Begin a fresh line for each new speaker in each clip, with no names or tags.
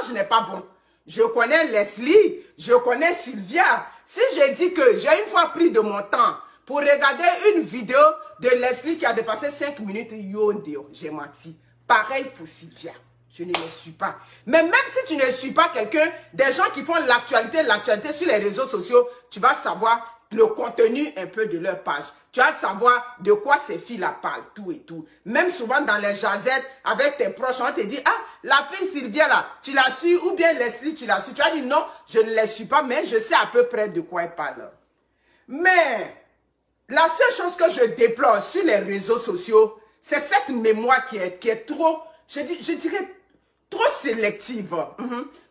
l'image n'est pas bon. Je connais Leslie, je connais Sylvia. Si je dis que j'ai une fois pris de mon temps pour regarder une vidéo de Leslie qui a dépassé 5 minutes, j'ai menti. Pareil pour Sylvia. Je ne les suis pas. Mais même si tu ne suis pas quelqu'un, des gens qui font l'actualité sur les réseaux sociaux, tu vas savoir le contenu un peu de leur page. Tu vas savoir de quoi ces filles-là parlent, tout et tout. Même souvent dans les jazettes, avec tes proches, on te dit, ah, la fille Sylvia là, tu l'as su, ou bien Leslie, tu l'as su. Tu as dit, non, je ne les suis pas, mais je sais à peu près de quoi elle parle. Mais, la seule chose que je déplore sur les réseaux sociaux, c'est cette mémoire qui est trop, je dirais, trop sélective.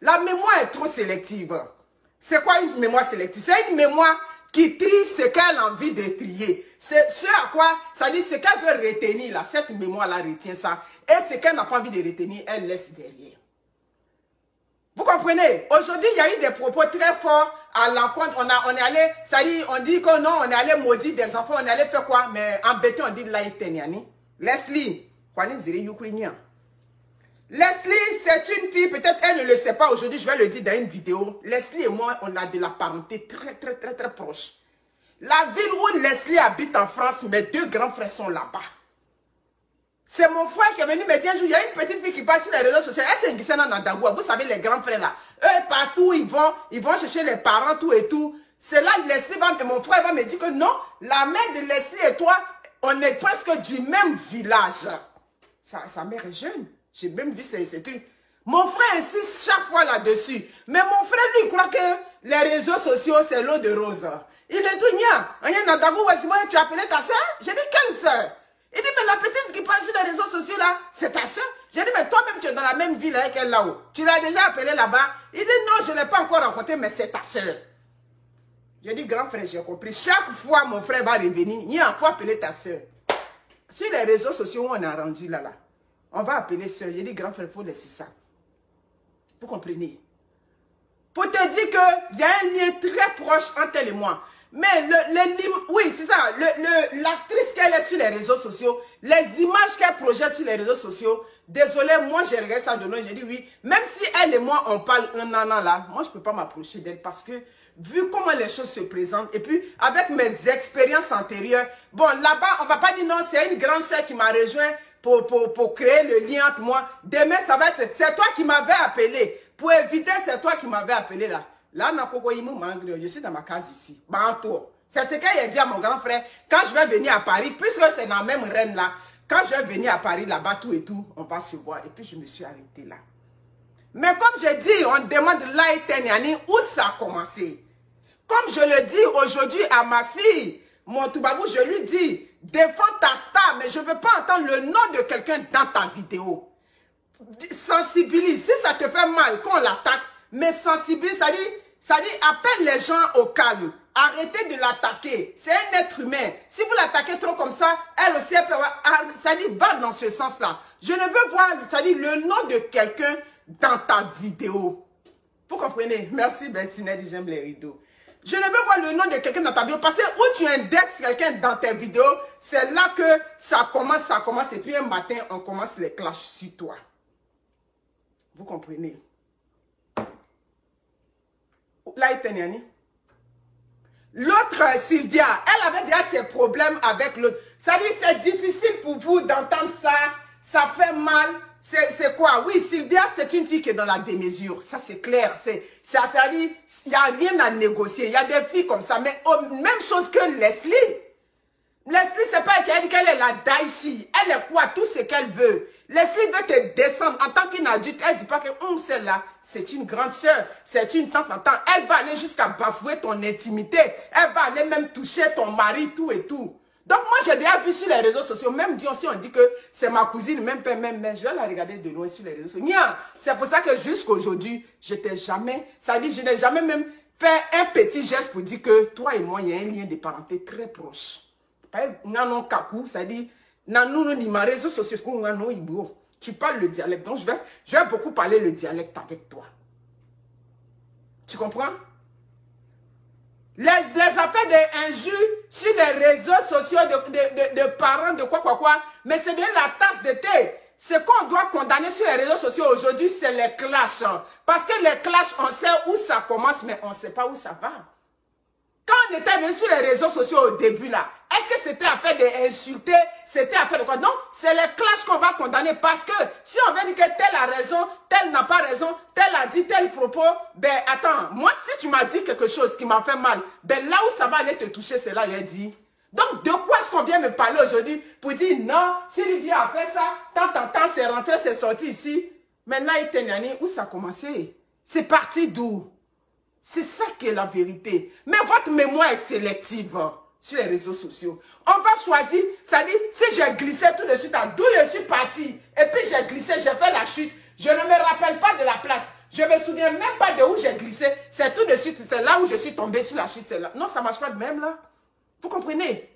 La mémoire est trop sélective. C'est quoi une mémoire sélective? C'est une mémoire qui trie ce qu'elle a envie de trier. C'est ce à quoi, ça dit ce qu'elle veut retenir, là, cette mémoire-là retient ça. Et ce qu'elle n'a pas envie de retenir, elle laisse derrière. Vous comprenez? Aujourd'hui, il y a eu des propos très forts à l'encontre. On est allé, ça dit, on dit que non, on est allé maudire des enfants, on est allé faire quoi? Mais en béton, on dit laïteniani. Leslie, Leslie, c'est une fille, peut-être elle ne le sait pas aujourd'hui, je vais le dire dans une vidéo. Leslie et moi, on a de la parenté très proche. La ville où Leslie habite en France, mes deux grands frères sont là-bas. C'est mon frère qui est venu me dire un jour, il y a une petite fille qui passe sur les réseaux sociaux, elle s'est glissée dans Nadagoua. Vous savez, les grands frères là, eux partout, ils vont chercher les parents, tout et tout. C'est là Leslie et mon frère va me dire que non, la mère de Leslie et toi, on est presque du même village. Sa mère est jeune. J'ai même vu ces trucs. Mon frère insiste chaque fois là-dessus. Mais mon frère, lui, croit que les réseaux sociaux, c'est l'eau de rose. Il est tout nia. Tu as appelé ta soeur? J'ai dit, quelle soeur? Il dit, mais la petite qui passe sur les réseaux sociaux là, c'est ta soeur? J'ai dit, mais toi-même, tu es dans la même ville avec elle là-haut. Tu l'as déjà appelée là-bas? Il dit, non, je ne l'ai pas encore rencontrée, mais c'est ta soeur. J'ai dit, grand frère, j'ai compris. Chaque fois, mon frère va revenir, il faut appeler ta soeur. Sur les réseaux sociaux, où on a rendu là, on va appeler soeur. J'ai dit, grand frère, il faut laisser ça. Vous comprenez? Pour te dire qu'il y a un lien très proche entre elle et moi. Mais oui, c'est ça. L'actrice qu'elle est sur les réseaux sociaux, les images qu'elle projette sur les réseaux sociaux, désolé, moi j'ai regardé ça de loin, j'ai dit oui. Même si elle et moi on parle un an là, moi je ne peux pas m'approcher d'elle parce que vu comment les choses se présentent et puis avec mes expériences antérieures, bon là-bas on ne va pas dire non, c'est une grande soeur qui m'a rejoint pour créer le lien entre moi. Demain ça va être, c'est toi qui m'avais appelé. Pour éviter, c'est toi qui m'avais appelé là. Là, je suis dans ma case ici. C'est ce qu'il a dit à mon grand frère. Quand je vais venir à Paris, puisque c'est dans la même reine là, quand je vais venir à Paris là-bas, tout et tout, on va se voir. Et puis je me suis arrêtée là. Mais comme je dis, on demande l'Aïteniani, où ça a commencé. Comme je le dis aujourd'hui à ma fille, mon Toubabou, je lui dis, défends ta star, mais je ne veux pas entendre le nom de quelqu'un dans ta vidéo. Sensibilise, si ça te fait mal qu'on l'attaque, mais sensibilise, ça dit appelle les gens au calme. Arrêtez de l'attaquer. C'est un être humain. Si vous l'attaquez trop comme ça, elle aussi, elle peut avoir, ça dit va dans ce sens-là. Je ne veux voir, ça dit le nom de quelqu'un dans ta vidéo. Vous comprenez? Merci Bertinelli, j'aime les rideaux. Je ne veux voir le nom de quelqu'un dans ta vidéo parce que où tu indexes quelqu'un dans tes vidéos, c'est là que ça commence et puis un matin, on commence les clashs sur toi. Vous comprenez? L'autre, Sylvia, elle avait déjà ses problèmes avec l'autre. Ça dit, c'est difficile pour vous d'entendre ça. Ça fait mal. C'est quoi? Oui, Sylvia, c'est une fille qui est dans la démesure. Ça, c'est clair. Ça dit, il n'y a rien à négocier. Il y a des filles comme ça. Mais même chose que Leslie. Leslie, c'est pas qu'elle dit qu'elle est la Daichi. Elle est quoi? Tout ce qu'elle veut. Leslie veut te descendre en tant qu'une adulte. Elle ne dit pas que celle-là, c'est une grande soeur, c'est une tante. Elle va aller jusqu'à bafouer ton intimité. Elle va aller même toucher ton mari, tout et tout. Donc moi, j'ai déjà vu sur les réseaux sociaux, même Dieu aussi, on dit que c'est ma cousine, même père, même mère. Je vais la regarder de loin sur les réseaux sociaux. C'est pour ça que jusqu'aujourd'hui, je n'ai jamais même fait un petit geste pour dire que toi et moi, il y a un lien de parenté très proche. Ça dit, tu parles le dialecte. Donc, je vais beaucoup parler le dialecte avec toi. Tu comprends? Les affaires d'injures sur les réseaux sociaux de parents, de quoi, mais c'est de la tasse de thé. Ce qu'on doit condamner sur les réseaux sociaux aujourd'hui, c'est les clashs. Parce que les clashs, on sait où ça commence, mais on ne sait pas où ça va. Quand on était venu sur les réseaux sociaux au début, là, est-ce que c'était affaire d'insulter? C'était affaire de quoi? Non, c'est les clashs qu'on va condamner. Parce que si on veut dire que tel a raison, tel n'a pas raison, tel a dit tel propos, ben attends, moi si tu m'as dit quelque chose qui m'a fait mal, ben là où ça va aller te toucher, c'est là j'ai dit. Donc, de quoi est-ce qu'on vient me parler aujourd'hui pour dire non, Sylvia a fait ça, tant, c'est rentré, c'est sorti ici. Maintenant, il t'est où ça a commencé? C'est parti d'où? C'est ça qui est la vérité. Mais votre mémoire est sélective sur les réseaux sociaux. On va choisir, ça dit, si j'ai glissé tout de suite à d'où je suis parti, et puis j'ai glissé, j'ai fait la chute, je ne me rappelle pas de la place. Je ne me souviens même pas de où j'ai glissé. C'est tout de suite, c'est là où je suis tombé sur la chute, c'est là. Non, ça ne marche pas de même là. Vous comprenez?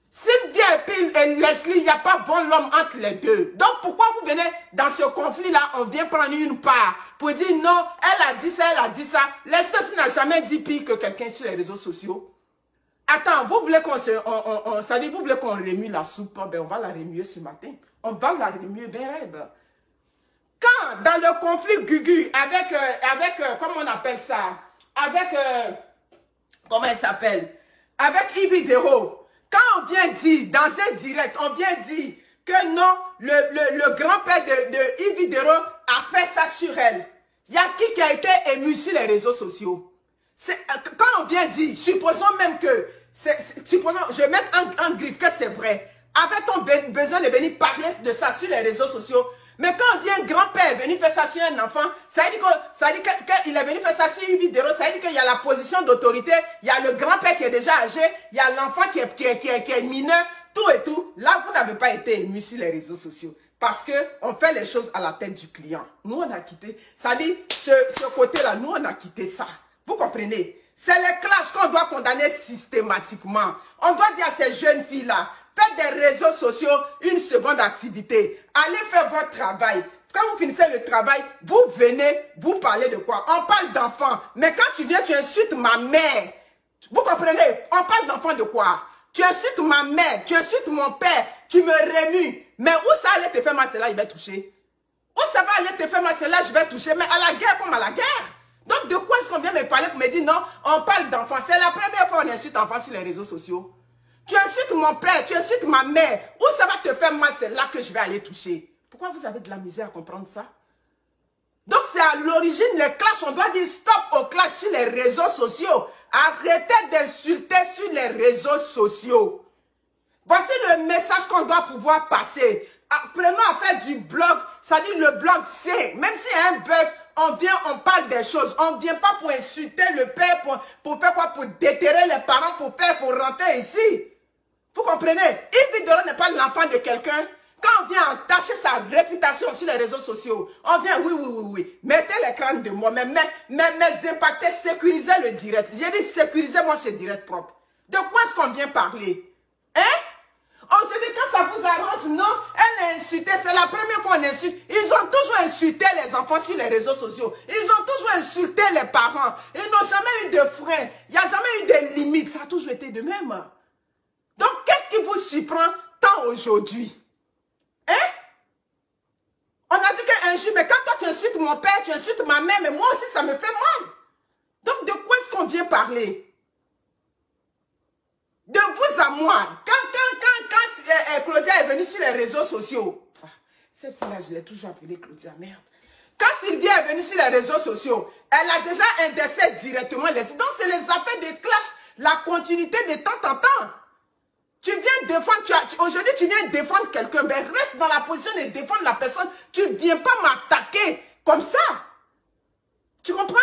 Sylvia et Leslie, il n'y a pas bon l'homme entre les deux. Donc, pourquoi vous venez dans ce conflit-là, on vient prendre une part pour dire non, elle a dit ça, elle a dit ça. Leslie aussi n'a jamais dit pire que quelqu'un sur les réseaux sociaux. Attends, vous voulez qu'on ça dit, vous voulez qu'on remue la soupe? Ben, on va la remuer ce matin. On va la remuer bien raide. Quand, dans le conflit Gugu, comment on appelle ça? Avec, comment elle s'appelle? Avec Yves Dero. Quand on vient dire, dans un direct, on vient dire que non, le grand-père de Yves Dero a fait ça sur elle. Il y a qui a été ému sur les réseaux sociaux? Quand on vient dire, supposons même que, supposons, je vais mettre en griffe que c'est vrai. Avait-on besoin de venir parler de ça sur les réseaux sociaux? Mais quand on dit un grand-père est venu faire ça sur un enfant, ça veut dire qu'il est venu faire ça sur une vidéo, ça veut dire qu'il y a la position d'autorité, il y a le grand-père qui est déjà âgé, il y a l'enfant qui est mineur, tout et tout. Là, vous n'avez pas été ému sur les réseaux sociaux. Parce qu'on fait les choses à la tête du client. Nous, on a quitté. Ça dit, ce côté-là, nous, on a quitté ça. Vous comprenez? C'est les clashs qu'on doit condamner systématiquement. On doit dire à ces jeunes filles-là, faites des réseaux sociaux une seconde activité. Allez faire votre travail. Quand vous finissez le travail, vous venez, vous parlez de quoi? On parle d'enfants. Mais quand tu viens, tu insultes ma mère. Vous comprenez? On parle d'enfants de quoi? Tu insultes ma mère, tu insultes mon père, tu me remues. Mais où ça allait te faire mal, c'est là, il va toucher. Où ça va aller te faire mal, c'est là, je vais toucher. Mais à la guerre comme à la guerre. Donc, de quoi est-ce qu'on vient me parler pour me dire non, on parle d'enfants? C'est la première fois qu'on insulte enfants sur les réseaux sociaux. Tu insultes mon père, tu insultes ma mère. Où ça va te faire mal, c'est là que je vais aller toucher. Pourquoi vous avez de la misère à comprendre ça? Donc, c'est à l'origine, les clashs, on doit dire stop aux clashs sur les réseaux sociaux. Arrêtez d'insulter sur les réseaux sociaux. Voici le message qu'on doit pouvoir passer. Prenons à faire du blog, ça dit le blog c'est, même s'il y a un buzz, on vient, on parle des choses. On ne vient pas pour insulter le père, pour faire quoi? Pour déterrer les parents, pour rentrer ici. Vous comprenez? Yves Dero n'est pas l'enfant de quelqu'un. Quand on vient entacher sa réputation sur les réseaux sociaux, on vient, oui. Mettez l'écran de moi, mais impactez, sécurisez le direct. J'ai dit, sécurisez-moi ce direct propre. De quoi est-ce qu'on vient parler? Hein? Aujourd'hui, quand ça vous arrange, non, elle est insultée, c'est la première fois qu'on insulte. Ils ont toujours insulté les enfants sur les réseaux sociaux. Ils ont toujours insulté les parents. Ils n'ont jamais eu de frein. Il n'y a jamais eu de limites. Ça a toujours été de même. Donc, qu'est-ce qui vous surprend tant aujourd'hui? Hein? On a dit qu'un jour, mais quand toi tu insultes mon père, tu insultes ma mère, mais moi aussi ça me fait mal. Donc, de quoi est-ce qu'on vient parler? De vous à moi. Quand Claudia est venue sur les réseaux sociaux, cette fille-là, je l'ai toujours appelée Claudia, merde. Quand Sylvia est venue sur les réseaux sociaux, elle a déjà indexé directement les sites. Donc, c'est les affaires des clashs, la continuité de temps en temps. Tu viens défendre, aujourd'hui tu viens défendre quelqu'un, mais reste dans la position de défendre la personne. Tu ne viens pas m'attaquer comme ça. Tu comprends?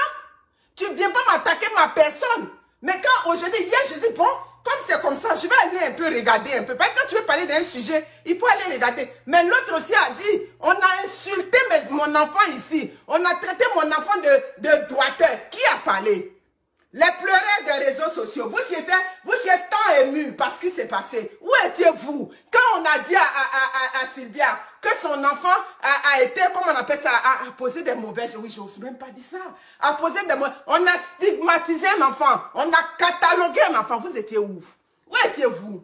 Tu ne viens pas m'attaquer ma personne. Mais quand aujourd'hui, hier, je dis, bon, comme c'est comme ça, je vais aller un peu regarder un peu. Parce que quand tu veux parler d'un sujet, il faut aller regarder. Mais l'autre aussi a dit, on a insulté mon enfant ici. On a traité mon enfant de doigteur. Qui a parlé? Les pleureurs des réseaux sociaux. Vous qui êtes tant émus par ce qui s'est passé. Où étiez-vous? Quand on a dit à Sylvia que son enfant a été, comment on appelle ça, a posé des mauvais choses. Oui, je n'ose même pas dire ça. A posé des mauvais. On a stigmatisé un enfant. On a catalogué un enfant. Vous étiez où? Où étiez-vous?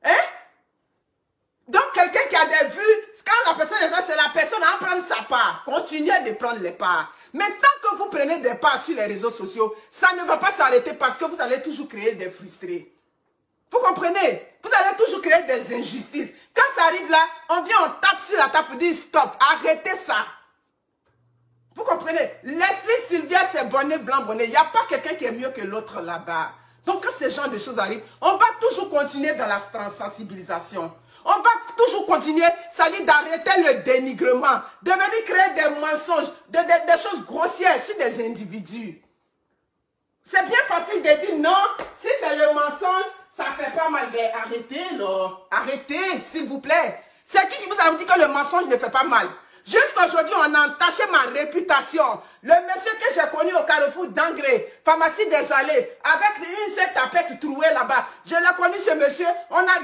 Hein? Donc, quelqu'un qui y a des vues, quand la personne est là, c'est la personne à en prendre sa part. Continuez de prendre les parts. Mais tant que vous prenez des parts sur les réseaux sociaux, ça ne va pas s'arrêter parce que vous allez toujours créer des frustrés. Vous comprenez? Vous allez toujours créer des injustices. Quand ça arrive là, on vient, on tape sur la table pour dire stop, arrêtez ça. Vous comprenez? Leslie, Sylvia, c'est bonnet, blanc, bonnet. Il n'y a pas quelqu'un qui est mieux que l'autre là-bas. Donc quand ce genre de choses arrivent, on va toujours continuer dans la sensibilisation. On va toujours continuer, c'est-à-dire d'arrêter le dénigrement, de venir créer des mensonges, des choses grossières sur des individus. C'est bien facile de dire non, si c'est le mensonge, ça fait pas mal. Mais arrêtez là, arrêtez s'il vous plaît. C'est qui vous a dit que le mensonge ne fait pas mal? Jusqu'aujourd'hui, on a entaché ma réputation. Le monsieur que j'ai connu au Carrefour d'Angré, pharmacie des Allées, avec une seule tapette trouée là-bas. Je l'ai connu ce monsieur. On a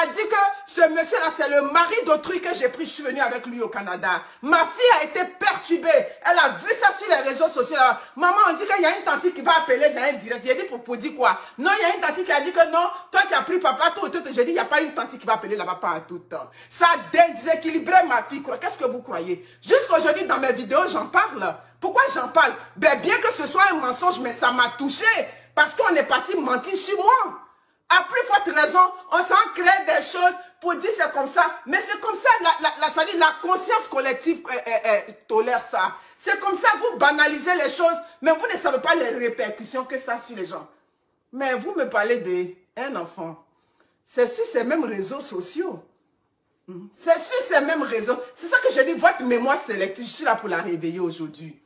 dit que ce monsieur-là, c'est le mari d'autrui que j'ai pris. Je suis venu avec lui au Canada. Ma fille a été perturbée. Elle a vu ça sur les réseaux sociaux. Là. Maman, on dit qu'il y a une tante qui va appeler dans un direct. J'ai dit pour dire quoi? Non, il y a une tante qui a dit que non, toi tu as pris papa, tout. J'ai dit, il n'y a pas une tante qui va appeler là-bas pas à tout temps. Ça a déséquilibré ma fille. Qu'est-ce que vous croyez? Jusqu'aujourd'hui, dans mes vidéos, j'en parle. Pourquoi j'en parle? Ben, bien que ce soit un mensonge, mais ça m'a touché. Parce qu'on est parti mentir sur moi. À plus forte raison, on s'en crée des choses pour dire c'est comme ça. Mais c'est comme ça, la conscience collective tolère ça. C'est comme ça, vous banalisez les choses, mais vous ne savez pas les répercussions que ça a sur les gens. Mais vous me parlez d'un enfant. C'est sur ces mêmes réseaux sociaux. C'est sur ces mêmes réseaux. C'est ça que je dis, votre mémoire sélective, je suis là pour la réveiller aujourd'hui.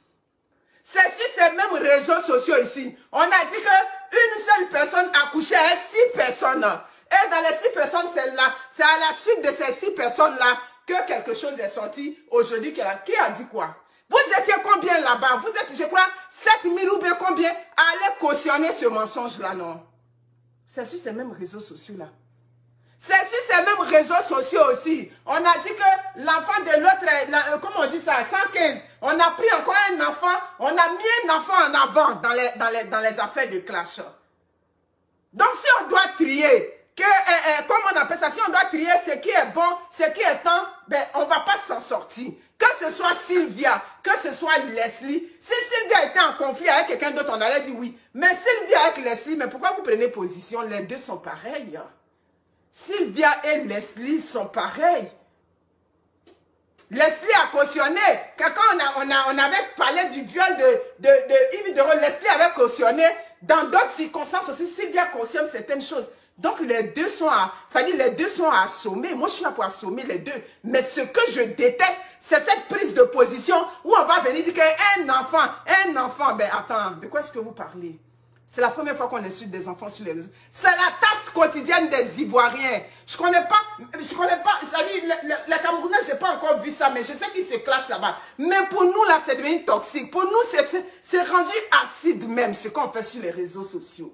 C'est sur ces mêmes réseaux sociaux ici. On a dit qu'une seule personne accouchait à 6 personnes. Et dans les 6 personnes, c'est à la suite de ces 6 personnes-là que quelque chose est sorti aujourd'hui. Qui a dit quoi? Vous étiez combien là-bas? Vous êtes, je crois, 7000 ou bien combien à aller cautionner ce mensonge-là, non? C'est sur ces mêmes réseaux sociaux-là. C'est sur ces mêmes réseaux sociaux aussi. On a dit que l'enfant de l'autre, comment on dit ça, 115, on a pris encore un enfant, on a mis un enfant en avant dans les affaires de clash. Donc si on doit trier, comment on appelle ça, si on doit trier ce qui est bon, ce qui est temps, ben on ne va pas s'en sortir. Que ce soit Sylvia, que ce soit Leslie, si Sylvia était en conflit avec quelqu'un d'autre, on allait dire oui. Mais Sylvia avec Leslie, mais pourquoi vous prenez position? Les deux sont pareils. Sylvia et Leslie sont pareils. Leslie a cautionné. Quand on avait parlé du viol de Yves Dero, Leslie avait cautionné. Dans d'autres circonstances aussi, Sylvia cautionne certaines choses. Donc les deux sont à, ça dit les deux sont à assommer. Moi je suis là pour assommer les deux. Mais ce que je déteste, c'est cette prise de position où on va venir dire qu'un enfant, ben attends, de quoi est-ce que vous parlez? C'est la première fois qu'on insulte des enfants sur les réseaux. C'est la tasse quotidienne des Ivoiriens. Je connais pas, c'est-à-dire, les Camerounais, je n'ai pas encore vu ça, mais je sais qu'ils se clashent là-bas. Mais pour nous, là, c'est devenu toxique. Pour nous, c'est rendu acide même, ce qu'on fait sur les réseaux sociaux.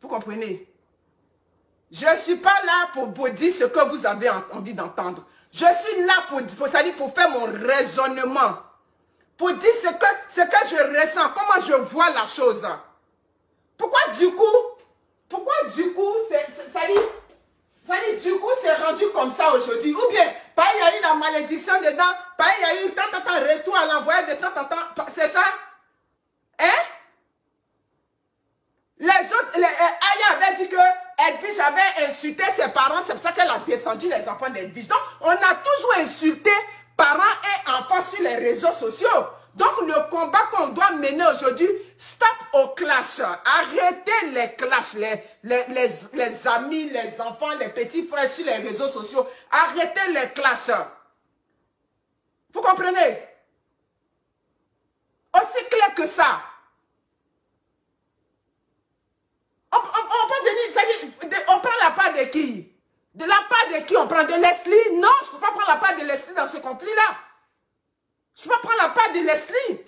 Vous comprenez? Je ne suis pas là pour vous dire ce que vous avez envie d'entendre. Je suis là pour faire mon raisonnement. Pour dire ce que je ressens, comment je vois la chose. Pourquoi du coup, du coup, c'est rendu comme ça aujourd'hui. Ou bien, il y a eu la malédiction dedans, il y a eu tant retour à l'envoyer de temps en temps. C'est ça? Hein? Les autres, Aya avait dit que Edwige avait insulté ses parents, c'est pour ça qu'elle a descendu les enfants d'Edwige. Donc, on a toujours insulté parents et enfants sur les réseaux sociaux. Donc, le combat qu'on doit mener aujourd'hui, stop au clash. Arrêtez les clashs, les amis, les enfants, les petits frères sur les réseaux sociaux. Arrêtez les clashs. Vous comprenez? Aussi clair que ça. On peut venir, on prend la part de qui? De la part de qui on prend? De Leslie? Non, je ne peux pas prendre la part de Leslie dans ce conflit-là. Je ne peux pas prendre la part de Leslie.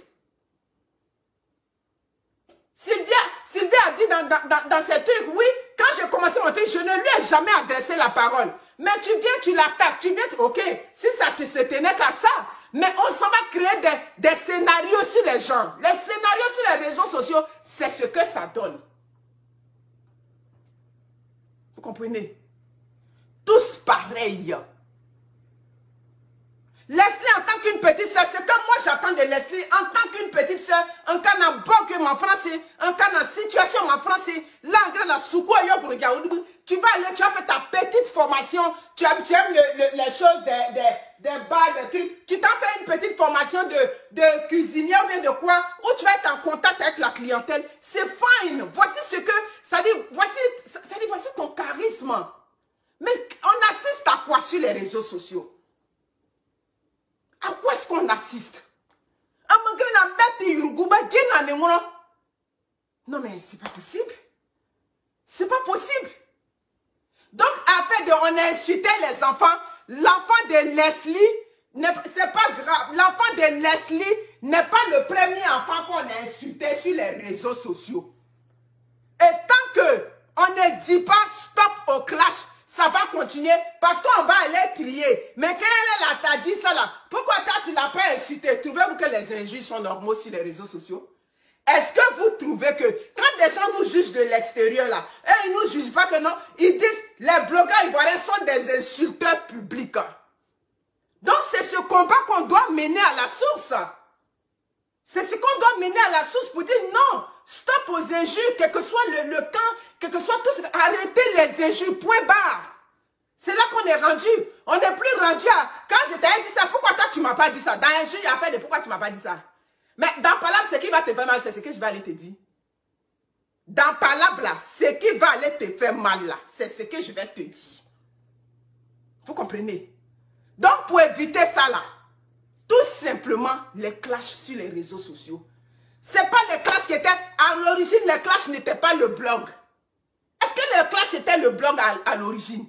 Sylvia a dit dans ces trucs, oui, quand j'ai commencé mon truc, je ne lui ai jamais adressé la parole. Mais tu viens, tu l'attaques, tu viens, ok, si ça ne se tenait qu'à ça. Mais on s'en va créer des scénarios sur les gens. Les scénarios sur les réseaux sociaux, c'est ce que ça donne. Vous comprenez? Tous pareils. Leslie en tant qu'une petite soeur, c'est comme moi j'attends de Leslie en tant qu'une petite soeur, en cas de boque ma français, en cas de situation ma français, là en grande la soukou tu vas aller, tu as fait ta petite formation, tu aimes les choses des bars, des trucs, tu t'as fait une petite formation de cuisinier ou bien de quoi, où tu vas être en contact avec la clientèle, c'est fine. Voici ce que, ça dit, voici ton charisme. Mais on assiste à quoi sur les réseaux sociaux? À quoi est-ce qu'on assiste? Non mais c'est pas possible. C'est pas possible. Donc, afin de on a insulté les enfants, l'enfant de Leslie, c'est pas grave. L'enfant de Leslie n'est pas le premier enfant qu'on a insulté sur les réseaux sociaux. Et tant que on ne dit pas stop au clash, ça va continuer parce qu'on va aller trier. Mais quand elle t'a dit ça là, pourquoi toi tu l'as pas insulté? Trouvez-vous que les injures sont normaux sur les réseaux sociaux? Est-ce que vous trouvez que quand des gens nous jugent de l'extérieur là, et ils ne nous jugent pas que non, ils disent les blogueurs ivoiriens sont des insulteurs publics. Donc c'est ce combat qu'on doit mener à la source. C'est ce qu'on doit mener à la source pour dire non, stop aux injures, quel que soit le camp, quel que soit tout ce... Arrêtez les injures, point barre. C'est là qu'on est rendu. On n'est plus rendu à... Quand je t'ai dit ça, pourquoi toi tu ne m'as pas dit ça? Dans injure, il y a pas de pourquoi tu ne m'as pas dit ça. Mais dans Palabre, ce qui va te faire mal, c'est ce que je vais aller te dire. Dans Palabre, là, ce qui va aller te faire mal, là, c'est ce que je vais te dire. Vous comprenez? Donc, pour éviter ça, là, tout simplement, les clashs sur les réseaux sociaux. Ce n'est pas les clashs qui étaient... À l'origine, les clashs n'étaient pas le blog. Est-ce que le clash était le blog à l'origine?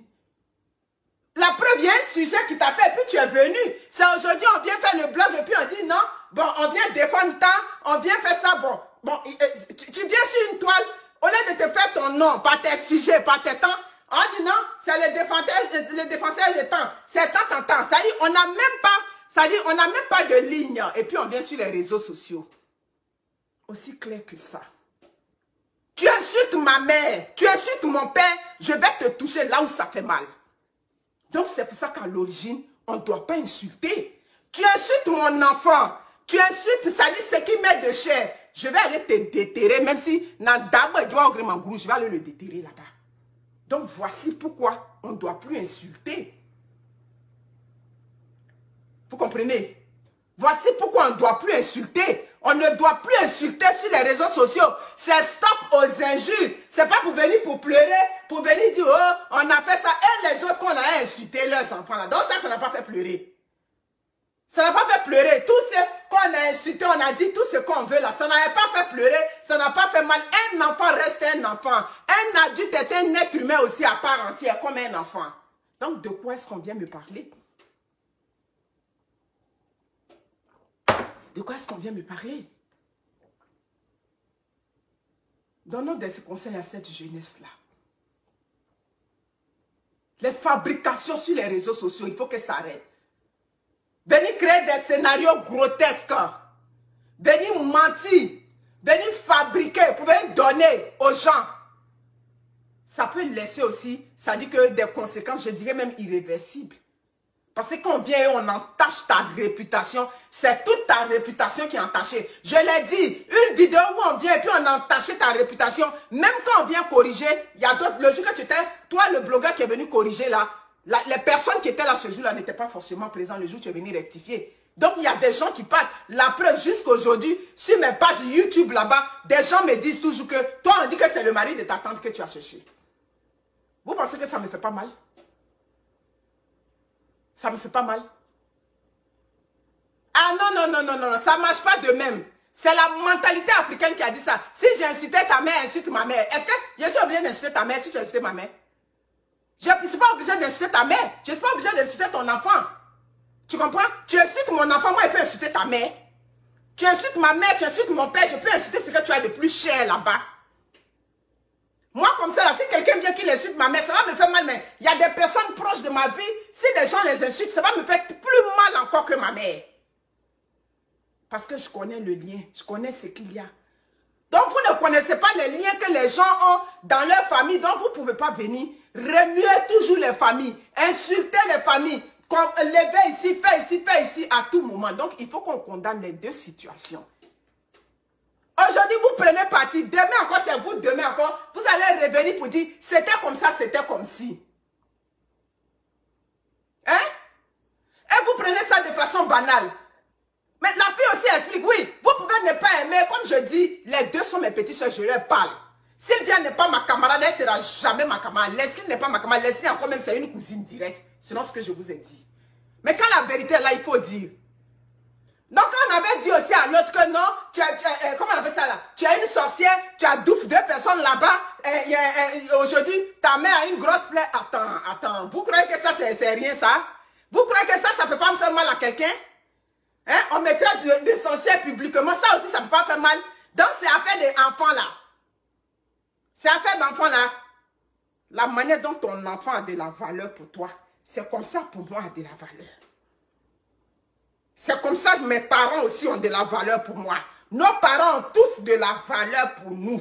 La preuve, il y a un sujet qui t'a fait, et puis tu es venu. C'est aujourd'hui, on vient faire le blog, et puis on dit non, bon, on vient défendre tant, on vient faire ça, bon, tu viens sur une toile, au lieu de te faire ton nom, par tes sujets, par tes temps, on dit non, c'est le défenseur de temps, c'est tant. Ça dit, on n'a même pas, ça dit, on n'a même pas de ligne, et puis on vient sur les réseaux sociaux. Aussi clair que ça. Tu insultes ma mère, tu insultes mon père, je vais te toucher là où ça fait mal. Donc, c'est pour ça qu'à l'origine, on ne doit pas insulter. Tu insultes mon enfant. Tu insultes, ça dit ce qui met de chair. Je vais aller te déterrer, même si je vais aller le déterrer là-bas. Donc, voici pourquoi on ne doit plus insulter. Vous comprenez? Voici pourquoi on ne doit plus insulter. On ne doit plus insulter sur les réseaux sociaux. C'est stop aux injures. C'est pas pour venir pour pleurer, pour venir dire, oh, on a fait ça. Et les autres qu'on a insulté leurs enfants là. Donc ça n'a pas fait pleurer. Ça n'a pas fait pleurer. Tout ce qu'on a insulté, on a dit tout ce qu'on veut là. Ça n'avait pas fait pleurer, ça n'a pas fait mal. Un enfant reste un enfant. Un adulte est un être humain aussi à part entière, comme un enfant. Donc de quoi est-ce qu'on vient me parler? De quoi est-ce qu'on vient me parler? Donnons des conseils à cette jeunesse-là. Les fabrications sur les réseaux sociaux, il faut que ça arrête. Venir créer des scénarios grotesques. Venir mentir. Venir fabriquer pour venir donner aux gens. Ça peut laisser aussi, ça dit que des conséquences, je dirais même irréversibles. Parce que quand on vient et on entache ta réputation, c'est toute ta réputation qui est entachée. Je l'ai dit, une vidéo où on vient et puis on entache ta réputation, même quand on vient corriger, il y a d'autres, le jour que tu étais, toi le blogueur qui est venu corriger là, les personnes qui étaient là ce jour-là n'étaient pas forcément présentes le jour où tu es venu rectifier. Donc il y a des gens qui parlent. La preuve, jusqu'à aujourd'hui, sur mes pages YouTube là-bas, des gens me disent toujours que, toi on dit que c'est le mari de ta tante que tu as cherché. Vous pensez que ça ne me fait pas mal? Ça me fait pas mal. Ah non, ça ne marche pas de même. C'est la mentalité africaine qui a dit ça. Si j'ai insulté ta mère, insulte ma mère. Est-ce que je suis obligé d'insulter ta mère si tu as insulté ma mère? Je ne suis pas obligé d'insulter ta mère. Je ne suis pas obligé d'insulter ton enfant. Tu comprends? Tu insultes mon enfant, moi je peux insulter ta mère. Tu insultes ma mère, tu insultes mon père, je peux insulter ce que tu as de plus cher là-bas. Moi, comme ça, là, si quelqu'un vient qui insulte ma mère, ça va me faire mal, mais il y a des personnes proches de ma vie, si des gens les insultent, ça va me faire plus mal encore que ma mère. Parce que je connais le lien, je connais ce qu'il y a. Donc, vous ne connaissez pas les liens que les gens ont dans leur famille. Donc, vous ne pouvez pas venir remuer toujours les familles, insulter les familles, lever ici, faire ici à tout moment. Donc, il faut qu'on condamne les deux situations. Aujourd'hui, vous prenez parti. Demain encore, c'est vous. Demain encore, vous allez revenir pour dire, c'était comme ça, c'était comme si. Hein? Et vous prenez ça de façon banale. Mais la fille aussi explique, oui, vous pouvez ne pas aimer, comme je dis, les deux sont mes petits soeurs, je leur parle. Sylvia n'est pas ma camarade, elle ne sera jamais ma camarade. Leslie n'est pas ma camarade, Leslie encore même, c'est une cousine directe, selon ce que je vous ai dit. Mais quand la vérité est là, il faut dire. Donc on avait dit aussi à l'autre que non, comment on appelle ça là? Tu as une sorcière, tu as 2 personnes là-bas, aujourd'hui, ta mère a une grosse plaie. Attends, vous croyez que ça c'est rien ça? Vous croyez que ça ne peut pas me faire mal à quelqu'un? Hein? On mettra des sorcières publiquement, ça aussi ça ne peut pas faire mal. Donc c'est affaire des enfants là. C'est affaire d'enfants là. La manière dont ton enfant a de la valeur pour toi, c'est comme ça pour moi a de la valeur. C'est comme ça que mes parents aussi ont de la valeur pour moi. Nos parents ont tous de la valeur pour nous.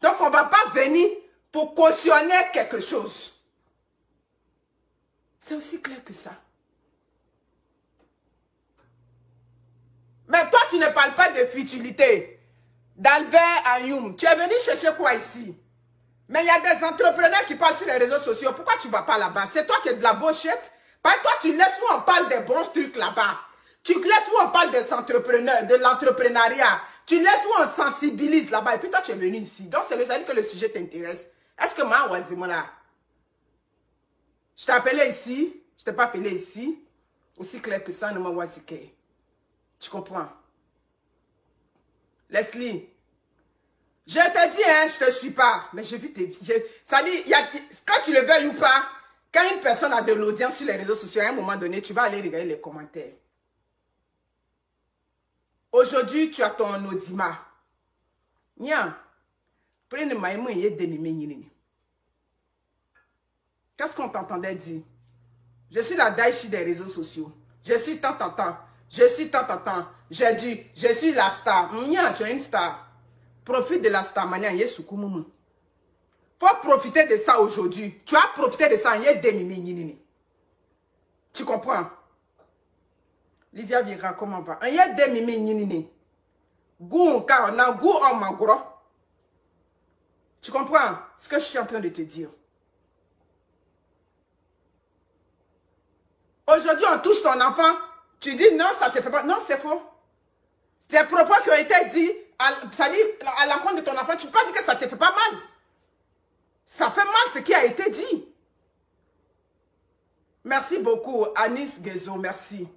Donc on ne va pas venir pour cautionner quelque chose. C'est aussi clair que ça. Mais toi, tu ne parles pas de futilité. D'Albert Ayoum, tu es venu chercher quoi ici? Mais il y a des entrepreneurs qui parlent sur les réseaux sociaux. Pourquoi tu ne vas pas là-bas? C'est toi qui es de la bullshit. Parce que toi, tu laisses où on parle des bons trucs là-bas. Tu laisses où on parle des entrepreneurs, de l'entrepreneuriat. Tu laisses où on sensibilise là-bas. Et puis toi, tu es venu ici. Donc, c'est le salut que le sujet t'intéresse. Est-ce que moi, là, je t'ai appelé ici. Je ne t'ai pas appelé ici. Aussi clair que ça, ne m'a wazike. Tu comprends? Leslie, je te dis, hein, je ne te suis pas. Mais j'ai vu tes... Ça dit, quand tu le veuilles ou pas, quand une personne a de l'audience sur les réseaux sociaux, à un moment donné, tu vas aller regarder les commentaires. Aujourd'hui, tu as ton audima. Nya, prenez ma main et dénimé. Qu'est-ce qu'on t'entendait dire? Je suis la Daichi des réseaux sociaux. Je suis tant. Je suis tant. J'ai dit, je suis la star. Nya, tu es une star. Profite de la star mania, yesukumumu. Faut profiter de ça aujourd'hui. Tu as profité de ça. Tu comprends? Lydia Vira, comment va? Tu comprends ce que je suis en train de te dire? Aujourd'hui, on touche ton enfant. Tu dis non, ça te fait pas. Non, c'est faux. C'est des propos qui ont été dits à l'enfant de ton enfant. Tu ne peux pas dire que ça te fait pas mal. Ça fait mal ce qui a été dit. Merci beaucoup, Anis Gezo, merci.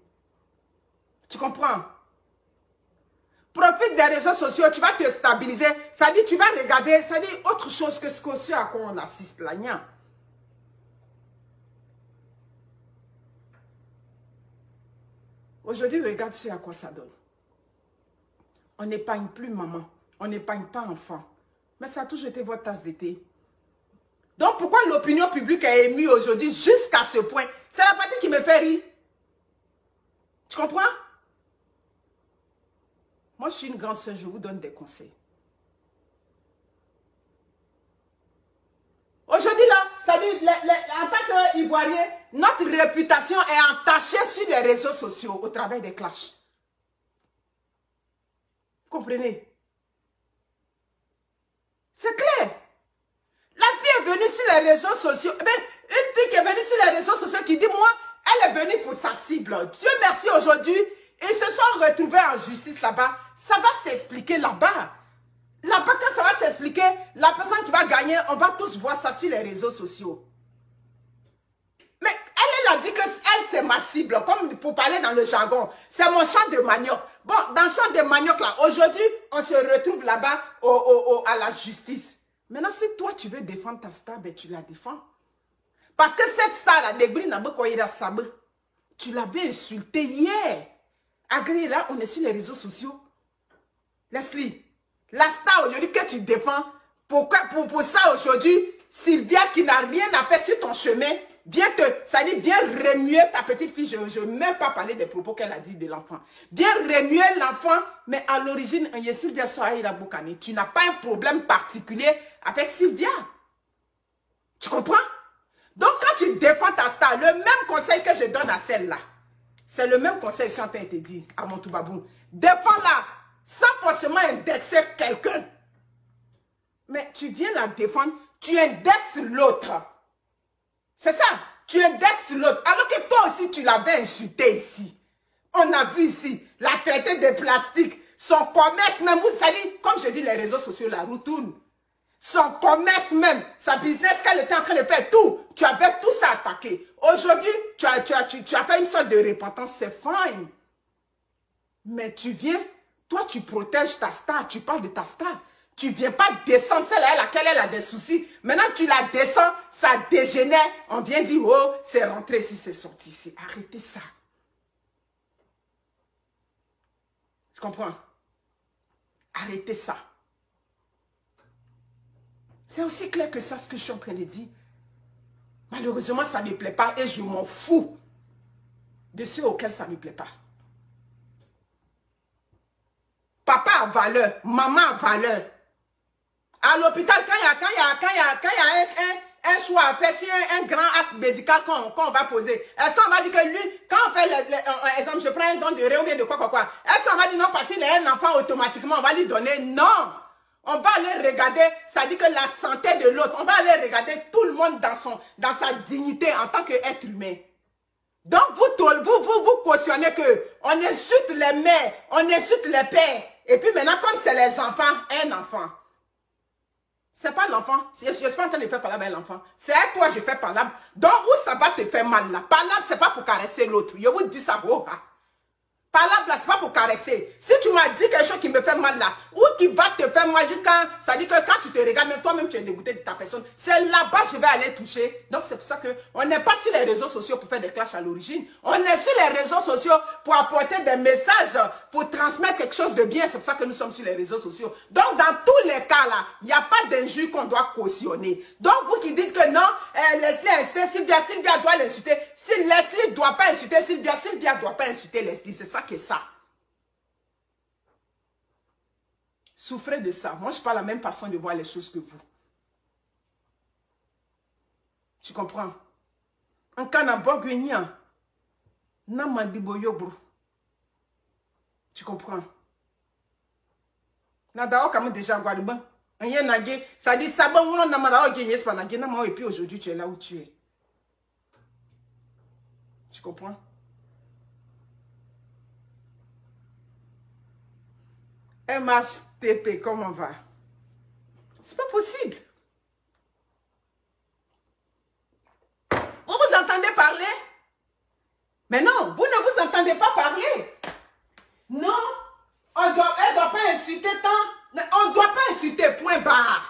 Tu comprends? Profite des réseaux sociaux, tu vas te stabiliser. Ça dit, tu vas regarder, ça dit autre chose que ce à quoi on assiste là. Aujourd'hui, regarde ce à quoi ça donne. On n'épargne plus maman, on n'épargne pas enfant. Mais ça a toujours été votre tasse d'été. Donc, pourquoi l'opinion publique est émue aujourd'hui jusqu'à ce point? C'est la partie qui me fait rire. Tu comprends? Moi, je suis une grande soeur, je vous donne des conseils. Aujourd'hui, là, ça dit, en tant qu'Ivoirien, notre réputation est entachée sur les réseaux sociaux au travers des clashs. Vous comprenez? C'est clair. La fille est venue sur les réseaux sociaux. Eh bien, une fille qui est venue sur les réseaux sociaux qui dit, moi, elle est venue pour sa cible. Dieu merci aujourd'hui, ils se sont retrouvés en justice là-bas. Ça va s'expliquer là-bas. Là-bas, quand ça va s'expliquer, la personne qui va gagner, on va tous voir ça sur les réseaux sociaux. Mais elle a dit que elle, c'est ma cible, comme pour parler dans le jargon. C'est mon champ de manioc. Bon, dans le champ de manioc, là, aujourd'hui, on se retrouve là-bas à la justice. Maintenant, si toi, tu veux défendre ta star, ben, tu la défends. Parce que cette star-là, tu l'avais insultée hier. Agré, là, on est sur les réseaux sociaux. Leslie, la star aujourd'hui que tu défends, pour ça aujourd'hui, Sylvia qui n'a rien à faire sur ton chemin, viens remuer ta petite fille. Je ne veux même pas parler des propos qu'elle a dit de l'enfant. Viens remuer l'enfant, mais à l'origine, Sylvia Sohaïla Boukani, tu n'as pas un problème particulier avec Sylvia. Tu comprends? Donc quand tu défends ta star, le même conseil que je donne à celle-là, c'est le même conseil si on t'a été dit à mon Toubabou. Défends-la sans forcément indexer quelqu'un. Mais tu viens la défendre, tu indexes l'autre. C'est ça, tu indexes l'autre. Alors que toi aussi, tu l'avais insulté ici. On a vu ici, la traité de plastique, son commerce même, vous savez, comme je dis, les réseaux sociaux, la roue tourne. Son commerce même, sa business qu'elle était en train de faire, tout, tu avais tout ça attaqué. Aujourd'hui, tu as fait une sorte de repentance, c'est fine. Mais tu viens, toi tu protèges ta star, tu parles de ta star. Tu ne viens pas descendre celle à laquelle elle a des soucis. Maintenant, tu la descends, ça dégénère. On vient dire, oh, c'est rentré ici, c'est sorti ici. Arrêtez ça. Tu comprends? Arrêtez ça. C'est aussi clair que ça, ce que je suis en train de dire. Malheureusement, ça ne me plaît pas et je m'en fous de ceux auxquels ça ne me plaît pas. Papa a valeur, maman a valeur. À l'hôpital, quand il y a un choix à faire sur un grand acte médical qu'on va poser, est-ce qu'on va dire que lui, quand on fait, exemple, je prends un don de rein ou bien de quoi, est-ce qu'on va dire non parce qu'il est un enfant automatiquement, on va lui donner? Non! On va aller regarder, ça dit que la santé de l'autre, on va aller regarder tout le monde dans sa dignité en tant qu'être humain. Donc, vous cautionnez que on insulte les mères, on insulte les pères. Et puis maintenant, comme c'est les enfants, un enfant. C'est pas l'enfant. Je ne suis pas en train de faire palabre à l'enfant. C'est à toi que je fais palabre. Donc, où ça va te faire mal là? Palabre, c'est pas pour caresser l'autre. Je vous dis ça, oh, palabre là, c'est pas pour caresser. Si tu m'as dit quelque chose qui me fait mal là, ou qui va te faire mal jusqu'à... Ça dit que quand tu te regardes, même toi-même tu es dégoûté de ta personne. C'est là-bas que je vais aller toucher. Donc c'est pour ça qu'on n'est pas sur les réseaux sociaux pour faire des clashs à l'origine. On est sur les réseaux sociaux pour apporter des messages, pour transmettre quelque chose de bien. C'est pour ça que nous sommes sur les réseaux sociaux. Donc dans tous les cas là, il n'y a pas d'injure qu'on doit cautionner. Donc vous qui dites que non, Leslie a insulté Sylvia doit l'insulter. Si Leslie ne doit pas insulter Sylvia ne doit pas insulter Leslie. C'est ça que ça. Souffrez de ça. Moi, je n'ai pas la même façon de voir les choses que vous. Tu comprends? En Kanabog, tu comprends? Nada comme déjà Guadeloupe. Ça dit ça bon on n'a gagné et puis aujourd'hui tu es là où tu es. Tu comprends? MHTP, comment va? C'est pas possible. Vous vous entendez parler? Mais non, vous ne vous entendez pas parler. Non, elle ne doit pas insulter tant. On ne doit pas insulter, point barre.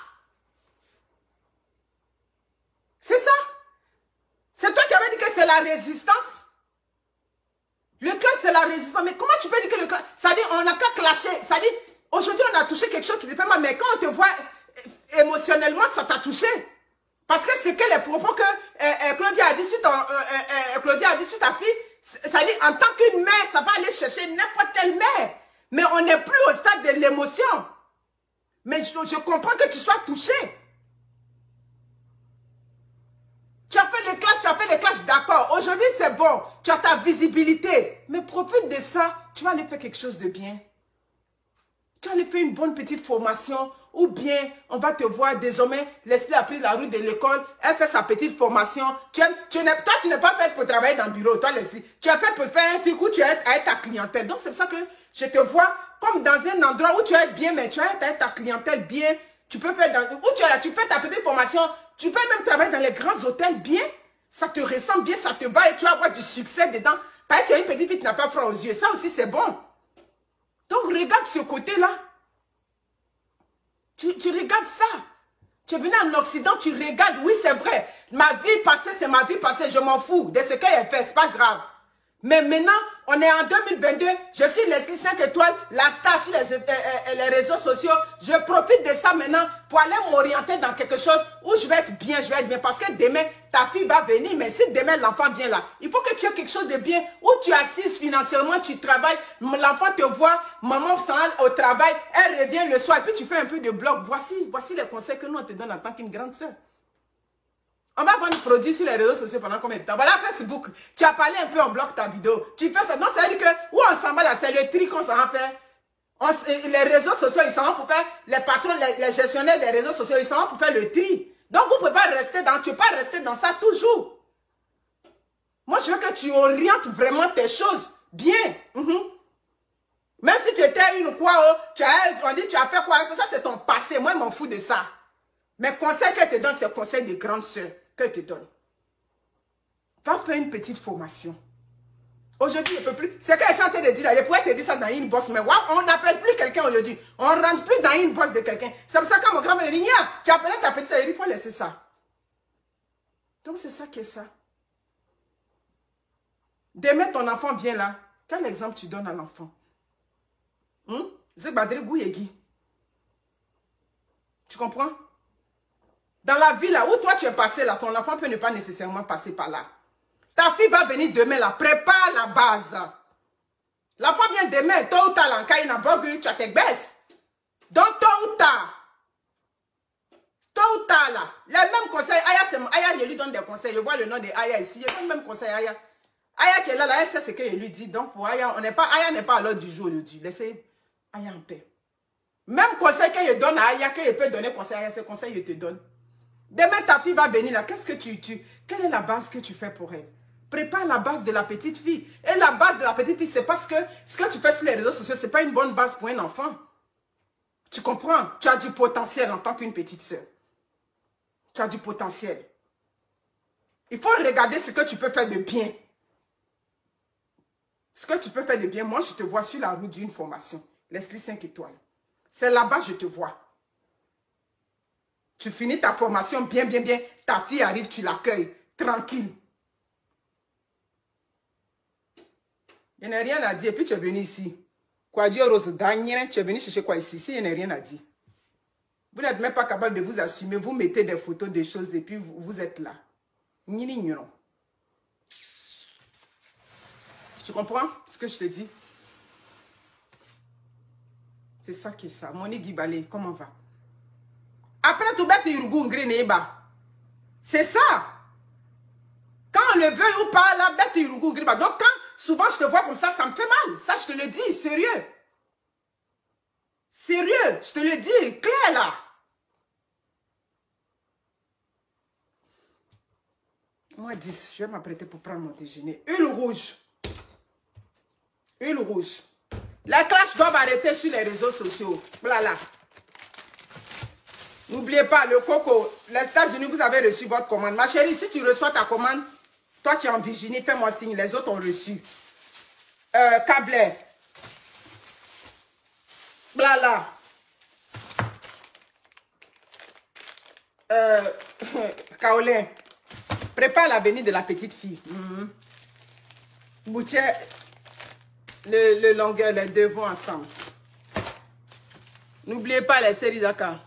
C'est ça. C'est toi qui avais dit que c'est la résistance. Le clash, c'est la résistance. Mais comment tu peux dire que le clash... Ça dit, on n'a qu'à clasher. Ça dit, aujourd'hui, on a touché quelque chose qui te fait mal. Mais quand on te voit émotionnellement, ça t'a touché. Parce que c'est que les propos que Claudia a dit sur ta fille, ça dit, en tant qu'une mère, ça va aller chercher n'importe quelle mère. Mais on n'est plus au stade de l'émotion. Mais je comprends que tu sois touché. Tu as fait les clashs, d'accord. Aujourd'hui, c'est bon. Tu as ta visibilité. Mais profite de ça. Tu vas aller faire quelque chose de bien. Tu vas aller faire une bonne petite formation. Ou bien, on va te voir désormais. Leslie a pris la rue de l'école. Elle fait sa petite formation. Toi, tu n'es pas faite pour travailler dans le bureau. Toi, Leslie. Tu es faite pour faire un truc où tu es avec ta clientèle. Donc, c'est pour ça que je te vois comme dans un endroit où tu es bien, mais tu es avec ta clientèle bien. Tu peux faire où tu es là, tu fais ta petite formation. Tu peux même travailler dans les grands hôtels bien. Ça te ressemble bien, ça te va et tu vas avoir du succès dedans. Parce que tu as une petite fille qui n'a pas froid aux yeux. Ça aussi, c'est bon. Donc, regarde ce côté-là. Tu regardes ça. Tu es venu en Occident, tu regardes. Oui, c'est vrai. Ma vie passée, c'est ma vie passée. Je m'en fous de ce qu'elle fait. C'est pas grave. Mais maintenant, On est en 2022. Je suis Leslie 5 étoiles, la star sur les réseaux sociaux. Je profite de ça maintenant pour aller m'orienter dans quelque chose où je vais être bien, Parce que demain, ta fille va venir. Mais si demain, l'enfant vient là, il faut que tu aies quelque chose de bien. Où tu assises financièrement, tu travailles. L'enfant te voit, maman s'en va au travail. Elle revient le soir et puis tu fais un peu de blog. Voici les conseils que nous, on te donne en tant qu'une grande sœur. On va vendre produits sur les réseaux sociaux pendant combien de temps? Voilà, Facebook. Tu as parlé un peu, on bloque ta vidéo. Tu fais ça. Donc, ça veut dire que, où on s'en va là, c'est le tri qu'on s'en va faire. Les réseaux sociaux, ils s'en vont pour faire, les patrons, les gestionnaires des réseaux sociaux, ils s'en vont pour faire le tri. Donc, vous ne pouvez pas rester dans, tu ne peux pas rester dans ça toujours. Moi, je veux que tu orientes vraiment tes choses bien. Même si tu étais une quoi, on dit tu as fait quoi, ça c'est ton passé. Moi, je m'en fous de ça. Mais conseil que je te donne, c'est conseil de grande sœur que je te donne. Va faire une petite formation. Aujourd'hui, je ne peux plus. C'est que je suis en train de dire là, je pourrais te dire ça dans une box, mais wow, on n'appelle plus quelqu'un aujourd'hui. On ne rentre plus dans une box de quelqu'un. C'est pour ça que mon grand me dit, tu appelles ta petite sœur, il faut laisser ça. Donc c'est ça qui est ça. Demain, ton enfant vient là. Quel exemple tu donnes à l'enfant? Tu comprends? Dans la vie là où toi tu es passé là, ton enfant peut ne pas nécessairement passer par là. Ta fille va venir demain là, prépare la base. L'enfant vient demain, tôt ou tard, là, quand il n'a pas vu, tu as tes baisses. Donc tôt ou tard là, les mêmes conseils, Aya, je lui donne des conseils, je vois le nom de Aya ici, je donne le même conseil à Aya. Aya qui est là, elle sait ce que je lui dis, donc pour Aya, Aya n'est pas à l'ordre du jour aujourd'hui, laissez Aya en paix. Même conseil que je donne à Aya, que je peux donner conseil à Aya, ces conseils je te donne. Demain, ta fille va venir là. Qu'est-ce que quelle est la base que tu fais pour elle? Prépare la base de la petite fille. Et la base de la petite fille, c'est parce que ce que tu fais sur les réseaux sociaux, ce n'est pas une bonne base pour un enfant. Tu comprends? Tu as du potentiel en tant qu'une petite soeur. Tu as du potentiel. Il faut regarder ce que tu peux faire de bien. Ce que tu peux faire de bien, moi, je te vois sur la route d'une formation. Leslie 5 étoiles. C'est là-bas que je te vois. Tu finis ta formation bien. Ta fille arrive, tu l'accueilles. Tranquille. Il n'y a rien à dire. Et puis tu es venu ici. Quoi Dieu Rose Daniel, tu es venu chercher quoi ici? Ici, il n'y a rien à dire. Vous n'êtes même pas capable de vous assumer. Vous mettez des photos, des choses et puis vous êtes là. Ignorant. Tu comprends ce que je te dis? C'est ça qui est ça. Monique Guibalé, comment va? Après tout, c'est ça. Quand on le veut ou pas, là, donc quand souvent je te vois comme ça me fait mal. Ça, je te le dis, sérieux. Sérieux, je te le dis, clair là. Moi, 10, je vais m'apprêter pour prendre mon déjeuner. Huile rouge. Huile rouge. Les clashs doivent arrêter sur les réseaux sociaux. Voilà. N'oubliez pas, le coco, les États-Unis, vous avez reçu votre commande. Ma chérie, si tu reçois ta commande, toi tu es en Virginie, fais-moi signe, les autres ont reçu. Câblet. Blala. Kaolin. Prépare la venue de la petite fille. Boutier, le longueur, les deux vont ensemble. N'oubliez pas les séries Dakar.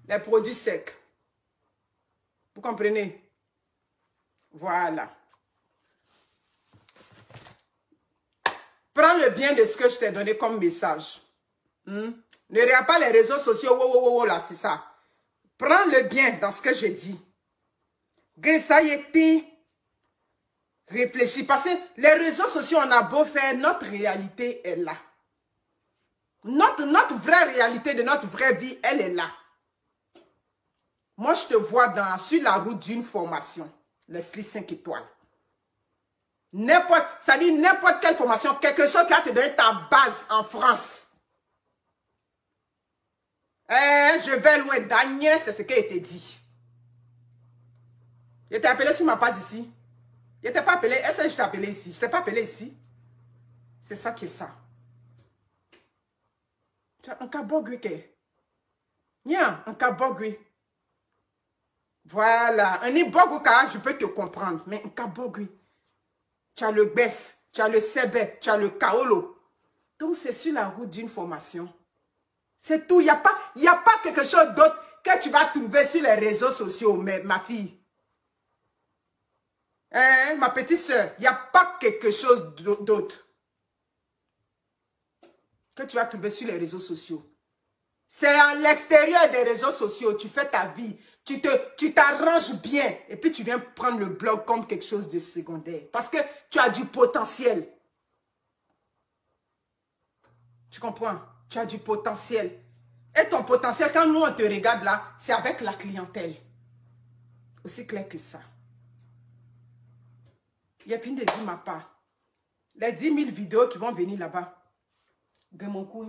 Les produits secs. Vous comprenez? Voilà. Prends le bien de ce que je t'ai donné comme message. Ne regarde pas les réseaux sociaux. Là, c'est ça. Prends le bien dans ce que je dis. Réfléchis. Parce que les réseaux sociaux, on a beau faire, notre réalité est là. Notre vraie réalité de notre vraie vie, elle est là. Moi, je te vois sur la route d'une formation. Leslie 5 étoiles. Ça dit n'importe quelle formation, quelque chose qui va te donner ta base en France. Je vais loin. Daniel, c'est ce que je t'ai dit. Je t'ai appelé sur ma page ici. Je t'ai pas appelé. Est-ce que je t'ai appelé ici? Je t'ai pas appelé ici. C'est ça qui est ça. Tu as un cabogui. Un cabogui. Voilà. Un ibogouka, je peux te comprendre. Mais un cabogui. Tu as le baisse. tu as le CB, tu as le Kaolo. Donc, c'est sur la route d'une formation. C'est tout. Il n'y a pas quelque chose d'autre que tu vas trouver sur les réseaux sociaux, ma fille. Hein, ma petite soeur, il n'y a pas quelque chose d'autre que tu vas trouver sur les réseaux sociaux. C'est à l'extérieur des réseaux sociaux. Tu fais ta vie. Tu t'arranges bien. Et puis, tu viens prendre le blog comme quelque chose de secondaire. Parce que tu as du potentiel. Tu comprends? Tu as du potentiel. Et ton potentiel, quand nous, on te regarde là, c'est avec la clientèle. Aussi clair que ça. Il y a fini de dire ma part. Les 10 000 vidéos qui vont venir là-bas. Gemonkou,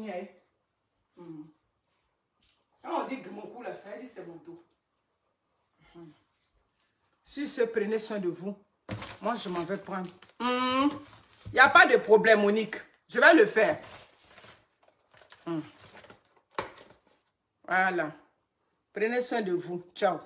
quand on dit Gemonkou, là, ça veut dire c'est mon tour. Si ce, prenez soin de vous. Moi, je m'en vais prendre. Il n'y a pas de problème, Monique. Je vais le faire. Voilà. Prenez soin de vous. Ciao.